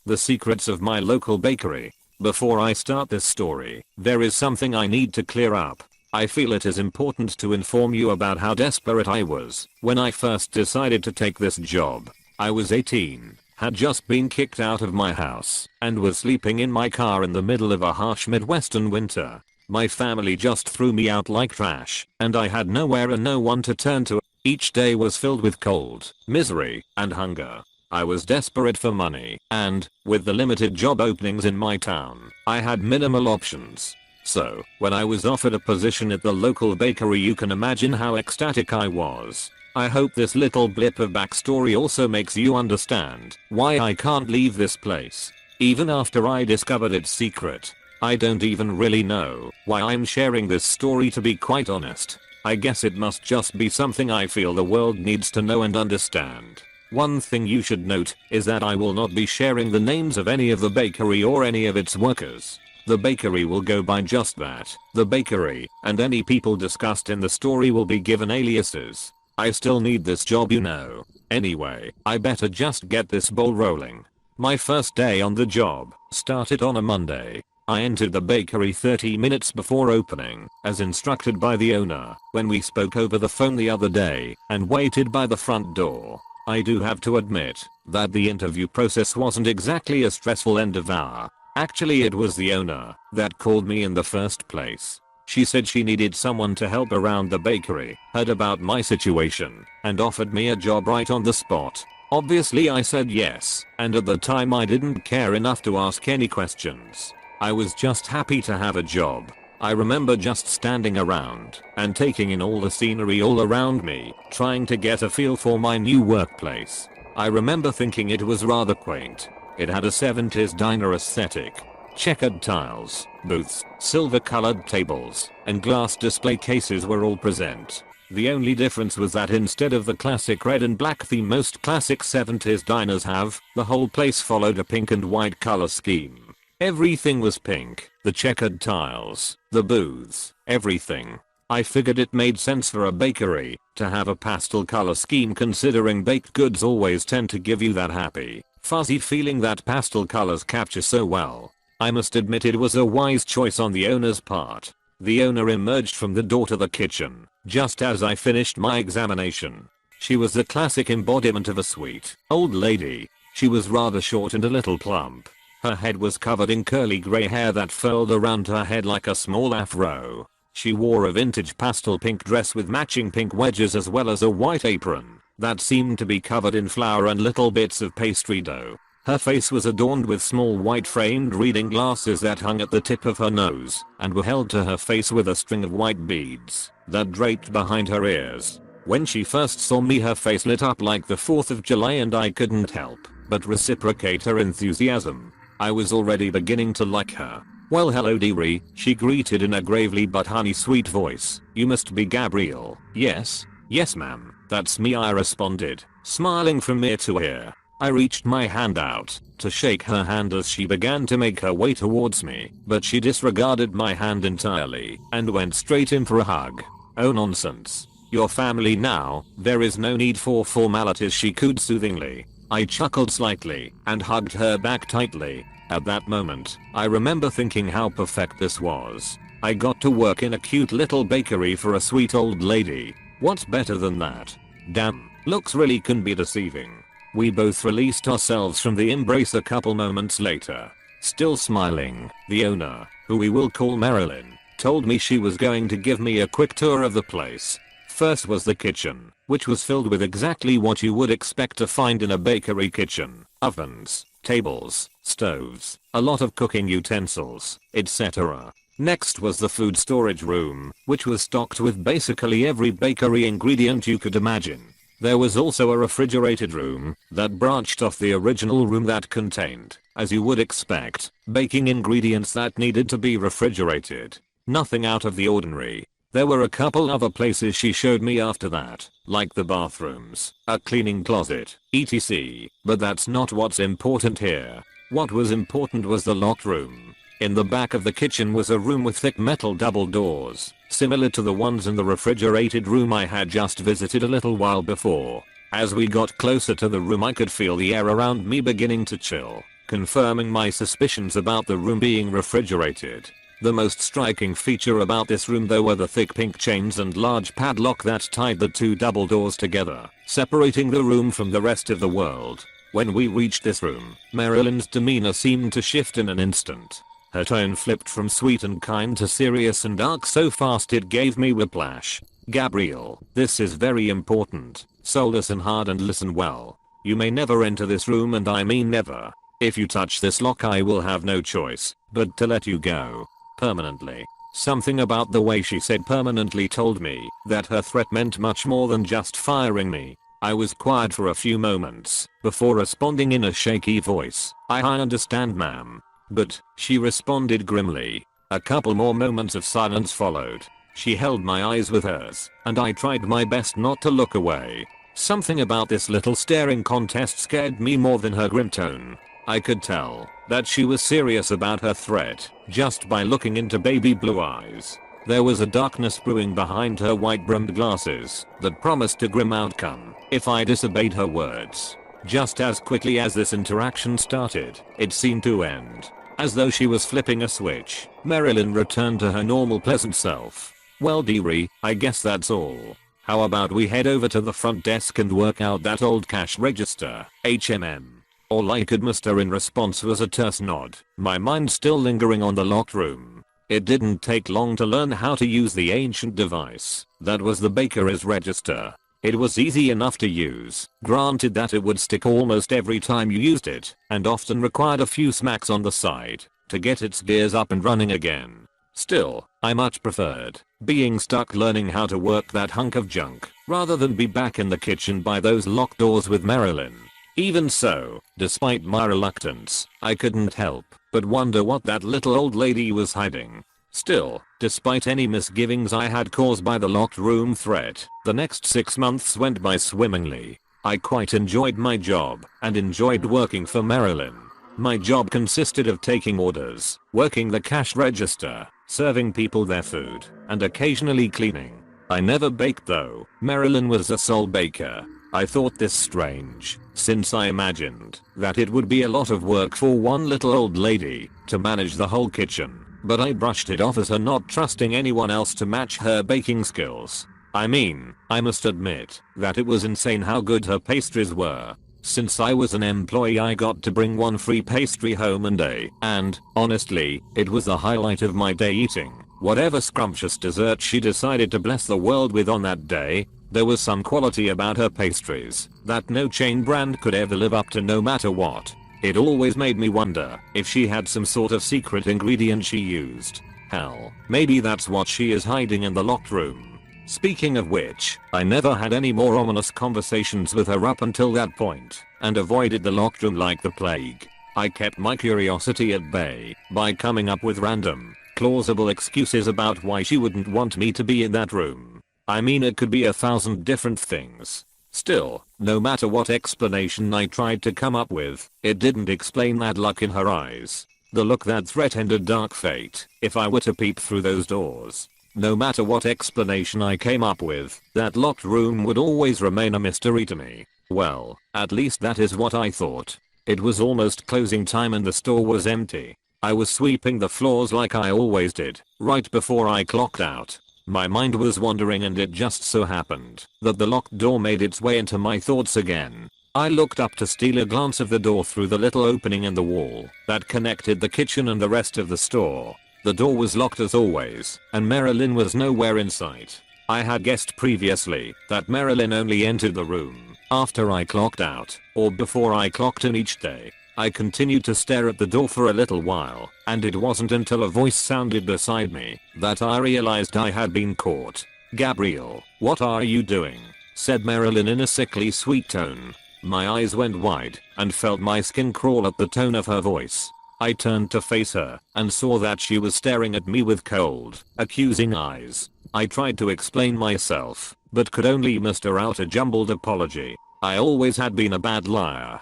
The secrets of my local bakery. Before I start this story, there is something I need to clear up. I feel it is important to inform you about how desperate I was when I first decided to take this job. I was 18, had just been kicked out of my house, and was sleeping in my car in the middle of a harsh Midwestern winter. My family just threw me out like trash, and I had nowhere and no one to turn to. Each day was filled with cold, misery, and hunger. I was desperate for money, and, with the limited job openings in my town, I had minimal options. So, when I was offered a position at the local bakery, you can imagine how ecstatic I was. I hope this little blip of backstory also makes you understand why I can't leave this place. Even after I discovered its secret, I don't even really know why I'm sharing this story, to be quite honest. I guess it must just be something I feel the world needs to know and understand. One thing you should note is that I will not be sharing the names of any of the bakery or any of its workers. The bakery will go by just that, the bakery, and any people discussed in the story will be given aliases. I still need this job, you know. Anyway, I better just get this ball rolling. My first day on the job started on a Monday. I entered the bakery 30 minutes before opening, as instructed by the owner, when we spoke over the phone the other day, and waited by the front door. I do have to admit that the interview process wasn't exactly a stressful end of hour. Actually, it was the owner that called me in the first place. She said she needed someone to help around the bakery, heard about my situation, and offered me a job right on the spot. Obviously I said yes, and at the time I didn't care enough to ask any questions. I was just happy to have a job. I remember just standing around and taking in all the scenery all around me, trying to get a feel for my new workplace. I remember thinking it was rather quaint. It had a 70s diner aesthetic. Checkered tiles, booths, silver colored tables, and glass display cases were all present. The only difference was that instead of the classic red and black theme most classic 70s diners have, the whole place followed a pink and white color scheme. Everything was pink, the checkered tiles, the booths, everything. I figured it made sense for a bakery to have a pastel color scheme, considering baked goods always tend to give you that happy, fuzzy feeling that pastel colors capture so well. I must admit it was a wise choice on the owner's part. The owner emerged from the door to the kitchen just as I finished my examination. She was the classic embodiment of a sweet old lady. She was rather short and a little plump. Her head was covered in curly grey hair that furled around her head like a small afro. She wore a vintage pastel pink dress with matching pink wedges as well as a white apron that seemed to be covered in flour and little bits of pastry dough. Her face was adorned with small white framed reading glasses that hung at the tip of her nose and were held to her face with a string of white beads that draped behind her ears. When she first saw me, her face lit up like the 4th of July and I couldn't help but reciprocate her enthusiasm. I was already beginning to like her. "Well, hello dearie," she greeted in a gravely but honey sweet voice. "You must be Gabrielle." "Yes. Yes ma'am, that's me," I responded, smiling from ear to ear. I reached my hand out to shake her hand as she began to make her way towards me, but she disregarded my hand entirely and went straight in for a hug. "Oh nonsense. Your family now, there is no need for formalities," she cooed soothingly. I chuckled slightly and hugged her back tightly. At that moment, I remember thinking how perfect this was. I got to work in a cute little bakery for a sweet old lady. What's better than that? Damn, looks really can be deceiving. We both released ourselves from the embrace a couple moments later. Still smiling, the owner, who we will call Marilyn, told me she was going to give me a quick tour of the place. First was the kitchen, which was filled with exactly what you would expect to find in a bakery kitchen: ovens, tables, stoves, a lot of cooking utensils, etc. Next was the food storage room, which was stocked with basically every bakery ingredient you could imagine. There was also a refrigerated room that branched off the original room that contained, as you would expect, baking ingredients that needed to be refrigerated. Nothing out of the ordinary. There were a couple other places she showed me after that, like the bathrooms, a cleaning closet, etc. But that's not what's important here. What was important was the locked room. In the back of the kitchen was a room with thick metal double doors, similar to the ones in the refrigerated room I had just visited a little while before. As we got closer to the room, I could feel the air around me beginning to chill. confirming my suspicions about the room being refrigerated. The most striking feature about this room though were the thick pink chains and large padlock that tied the two double doors together, separating the room from the rest of the world. When we reached this room, Marilyn's demeanor seemed to shift in an instant. Her tone flipped from sweet and kind to serious and dark so fast it gave me whiplash. "Gabriel, this is very important, so listen hard and listen well. You may never enter this room, and I mean never. If you touch this lock I will have no choice but to let you go. Permanently." Something about the way she said permanently told me that her threat meant much more than just firing me. I was quiet for a few moments before responding in a shaky voice. I understand, ma'am." But she responded grimly. A couple more moments of silence followed. She held my eyes with hers, and I tried my best not to look away. Something about this little staring contest scared me more than her grim tone. I could tell that she was serious about her threat just by looking into baby blue eyes. There was a darkness brewing behind her white-brimmed glasses that promised a grim outcome if I disobeyed her words. Just as quickly as this interaction started, it seemed to end. As though she was flipping a switch, Marilyn returned to her normal pleasant self. "Well, dearie, I guess that's all. How about we head over to the front desk and work out that old cash register, HMM?" All I could muster in response was a terse nod, my mind still lingering on the locked room. It didn't take long to learn how to use the ancient device that was the baker's register. It was easy enough to use, granted that it would stick almost every time you used it, and often required a few smacks on the side to get its gears up and running again. Still, I much preferred being stuck learning how to work that hunk of junk rather than be back in the kitchen by those locked doors with Marilyn. Even so, despite my reluctance, I couldn't help but wonder what that little old lady was hiding. Still, despite any misgivings I had caused by the locked room threat, the next 6 months went by swimmingly. I quite enjoyed my job and enjoyed working for Marilyn. My job consisted of taking orders, working the cash register, serving people their food, and occasionally cleaning. I never baked though. Marilyn was the sole baker. I thought this strange, since I imagined that it would be a lot of work for one little old lady to manage the whole kitchen, but I brushed it off as her not trusting anyone else to match her baking skills. I mean, I must admit that it was insane how good her pastries were. Since I was an employee I got to bring one free pastry home a day, and, honestly, it was the highlight of my day eating whatever scrumptious dessert she decided to bless the world with on that day. There was some quality about her pastries that no chain brand could ever live up to no matter what. It always made me wonder if she had some sort of secret ingredient she used. Hell, maybe that's what she is hiding in the locked room. Speaking of which, I never had any more ominous conversations with her up until that point, and avoided the locked room like the plague. I kept my curiosity at bay by coming up with random, plausible excuses about why she wouldn't want me to be in that room. I mean, it could be 1,000 different things. Still, no matter what explanation I tried to come up with, it didn't explain that look in her eyes. The look that threatened a dark fate if I were to peep through those doors. No matter what explanation I came up with, that locked room would always remain a mystery to me. Well, at least that is what I thought. It was almost closing time and the store was empty. I was sweeping the floors like I always did, right before I clocked out. My mind was wandering, and it just so happened that the locked door made its way into my thoughts again. I looked up to steal a glance of the door through the little opening in the wall that connected the kitchen and the rest of the store. The door was locked as always, and Marilyn was nowhere in sight. I had guessed previously that Marilyn only entered the room after I clocked out, or before I clocked in each day. I continued to stare at the door for a little while, and it wasn't until a voice sounded beside me that I realized I had been caught. "Gabriel, what are you doing?" said Marilyn in a sickly sweet tone. My eyes went wide and felt my skin crawl at the tone of her voice. I turned to face her and saw that she was staring at me with cold, accusing eyes. I tried to explain myself, but could only muster out a jumbled apology. I always had been a bad liar.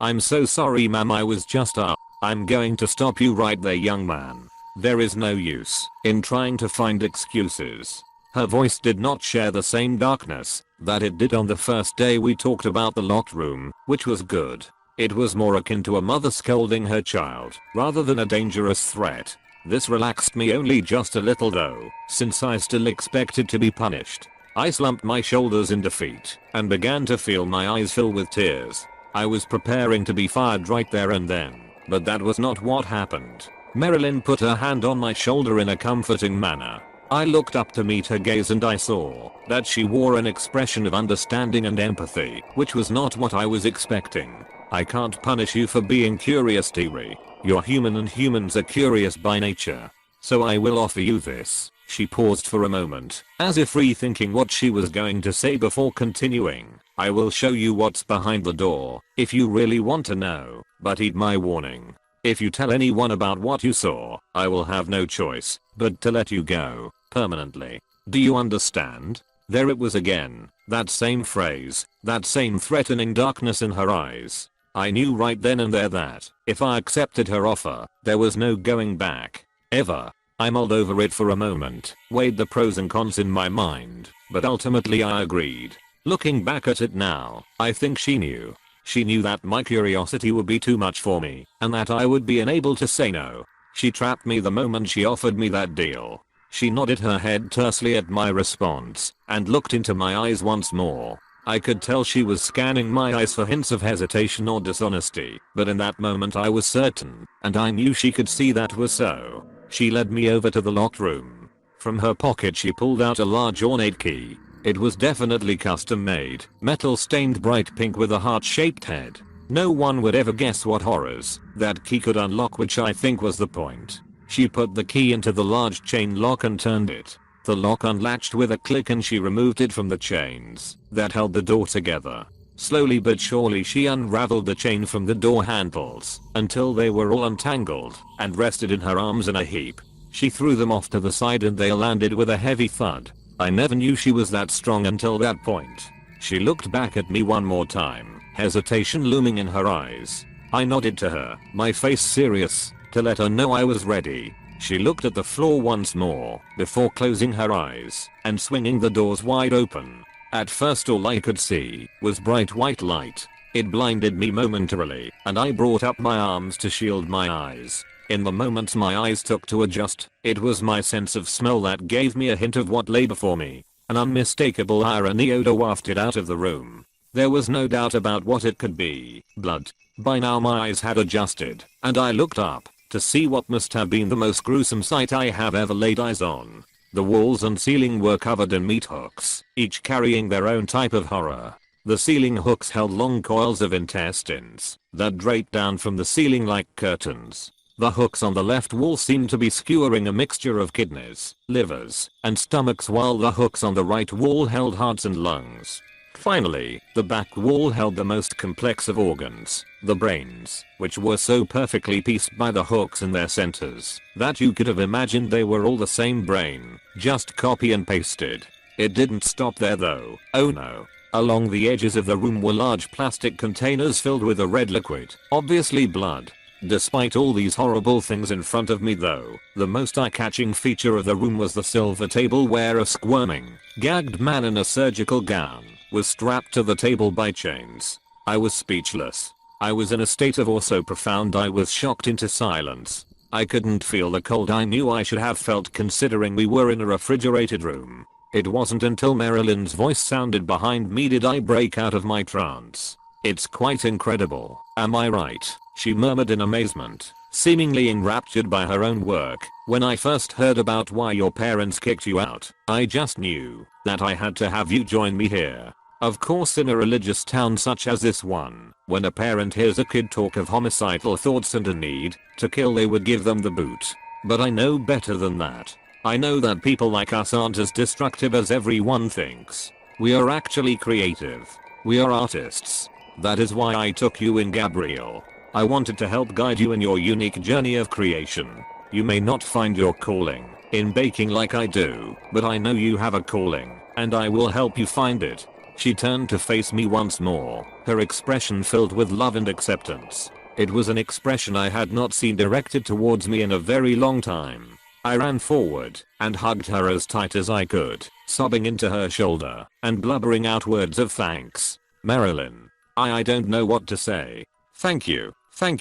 I'm so sorry, ma'am, I was just I'm going to stop you right there, young man. There is no use in trying to find excuses. Her voice did not share the same darkness that it did on the first day we talked about the locked room, which was good. It was more akin to a mother scolding her child rather than a dangerous threat. This relaxed me only just a little though, since I still expected to be punished. I slumped my shoulders in defeat and began to feel my eyes fill with tears. I was preparing to be fired right there and then, but that was not what happened. Marilyn put her hand on my shoulder in a comforting manner. I looked up to meet her gaze and I saw that she wore an expression of understanding and empathy, which was not what I was expecting. I can't punish you for being curious, dearie. You're human and humans are curious by nature. So I will offer you this. She paused for a moment, as if rethinking what she was going to say before continuing. I will show you what's behind the door, if you really want to know, but heed my warning. If you tell anyone about what you saw, I will have no choice but to let you go, permanently. Do you understand? There it was again, that same phrase, that same threatening darkness in her eyes. I knew right then and there that, if I accepted her offer, there was no going back. Ever. I mulled over it for a moment, weighed the pros and cons in my mind, but ultimately I agreed. Looking back at it now, I think she knew. She knew that my curiosity would be too much for me, and that I would be unable to say no. She trapped me the moment she offered me that deal. She nodded her head tersely at my response, and looked into my eyes once more. I could tell she was scanning my eyes for hints of hesitation or dishonesty, but in that moment I was certain, and I knew she could see that was so. She led me over to the locked room. From her pocket she pulled out a large ornate key. It was definitely custom made, metal stained bright pink with a heart-shaped head. No one would ever guess what horrors that key could unlock, which I think was the point. She put the key into the large chain lock and turned it. The lock unlatched with a click and she removed it from the chains that held the door together. Slowly but surely she unraveled the chain from the door handles until they were all untangled and rested in her arms in a heap. She threw them off to the side and they landed with a heavy thud. I never knew she was that strong until that point. She looked back at me one more time, hesitation looming in her eyes. I nodded to her, my face serious, to let her know I was ready. She looked at the floor once more before closing her eyes and swinging the doors wide open. At first all I could see was bright white light. It blinded me momentarily, and I brought up my arms to shield my eyes. In the moment my eyes took to adjust, it was my sense of smell that gave me a hint of what lay before me. An unmistakable irony odor wafted out of the room. There was no doubt about what it could be. Blood. By now my eyes had adjusted, and I looked up to see what must have been the most gruesome sight I have ever laid eyes on. The walls and ceiling were covered in meat hooks, each carrying their own type of horror. The ceiling hooks held long coils of intestines that draped down from the ceiling like curtains. The hooks on the left wall seemed to be skewering a mixture of kidneys, livers, and stomachs, while the hooks on the right wall held hearts and lungs. Finally, the back wall held the most complex of organs, the brains, which were so perfectly pieced by the hooks in their centers that you could have imagined they were all the same brain, just copy and pasted. It didn't stop there though. Oh no. Along the edges of the room were large plastic containers filled with a red liquid, obviously blood. Despite all these horrible things in front of me though, the most eye-catching feature of the room was the silver table where a squirming, gagged man in a surgical gown was strapped to the table by chains. I was speechless. I was in a state of awe so profound I was shocked into silence. I couldn't feel the cold I knew I should have felt considering we were in a refrigerated room. It wasn't until Marilyn's voice sounded behind me did I break out of my trance. "It's quite incredible, am I right?" she murmured in amazement, seemingly enraptured by her own work. "When I first heard about why your parents kicked you out, I just knew that I had to have you join me here." Of course, in a religious town such as this one, when a parent hears a kid talk of homicidal thoughts and a need to kill, they would give them the boot. But I know better than that. I know that people like us aren't as destructive as everyone thinks. We are actually creative. We are artists. That is why I took you in, Gabriel. I wanted to help guide you in your unique journey of creation. You may not find your calling in baking like I do, but I know you have a calling, and I will help you find it. She turned to face me once more, her expression filled with love and acceptance. It was an expression I had not seen directed towards me in a very long time. I ran forward and hugged her as tight as I could, sobbing into her shoulder and blubbering out words of thanks. "Marilyn, I don't know what to say. Thank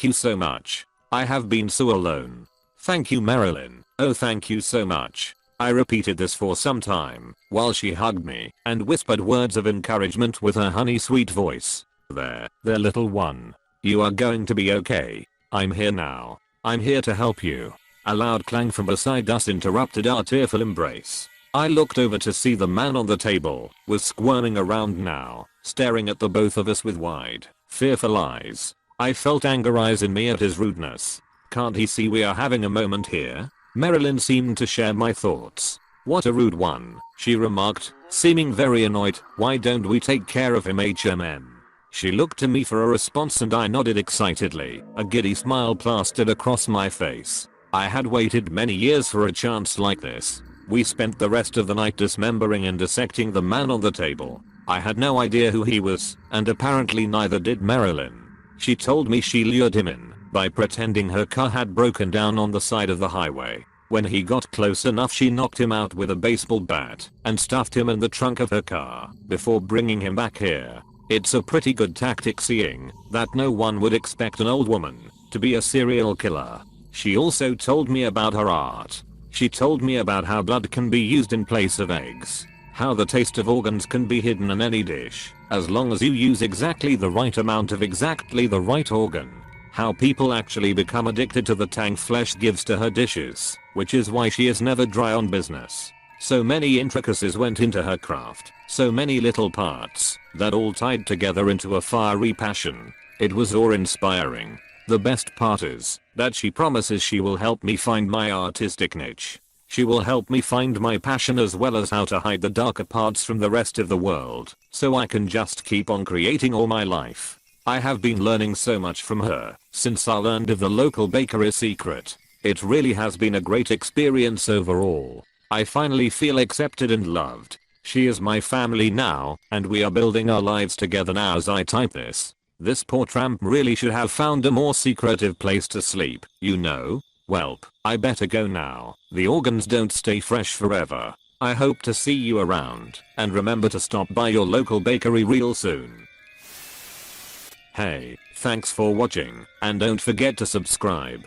you so much. I have been so alone. Thank you Marilyn, oh thank you so much. I repeated this for some time, while she hugged me and whispered words of encouragement with her honey sweet voice. There little one. You are going to be okay. I'm here now. I'm here to help you. A loud clang from beside us interrupted our tearful embrace. I looked over to see the man on the table was squirming around now, staring at the both of us with wide, fearful eyes. I felt anger rise in me at his rudeness. Can't he see we are having a moment here? Marilyn seemed to share my thoughts. What a rude one, she remarked, seeming very annoyed. Why don't we take care of him HMM? She looked to me for a response and I nodded excitedly, a giddy smile plastered across my face. I had waited many years for a chance like this. We spent the rest of the night dismembering and dissecting the man on the table. I had no idea who he was, and apparently neither did Marilyn. She told me she lured him in by pretending her car had broken down on the side of the highway. When he got close enough she knocked him out with a baseball bat and stuffed him in the trunk of her car before bringing him back here. It's a pretty good tactic seeing that no one would expect an old woman to be a serial killer. She also told me about her art. She told me about how blood can be used in place of eggs. How the taste of organs can be hidden in any dish, as long as you use exactly the right amount of exactly the right organ. How people actually become addicted to the tang flesh gives to her dishes, which is why she is never dry on business. So many intricacies went into her craft, so many little parts that all tied together into a fiery passion. It was awe-inspiring. The best part is that she promises she will help me find my artistic niche. She will help me find my passion as well as how to hide the darker parts from the rest of the world, so I can just keep on creating all my life. I have been learning so much from her since I learned of the local bakery secret. It really has been a great experience overall. I finally feel accepted and loved. She is my family now, and we are building our lives together now. As I type this, this poor tramp really should have found a more secretive place to sleep, you know. Welp, I better go now. The organs don't stay fresh forever. I hope to see you around, and remember to stop by your local bakery real soon. Hey, thanks for watching, and don't forget to subscribe.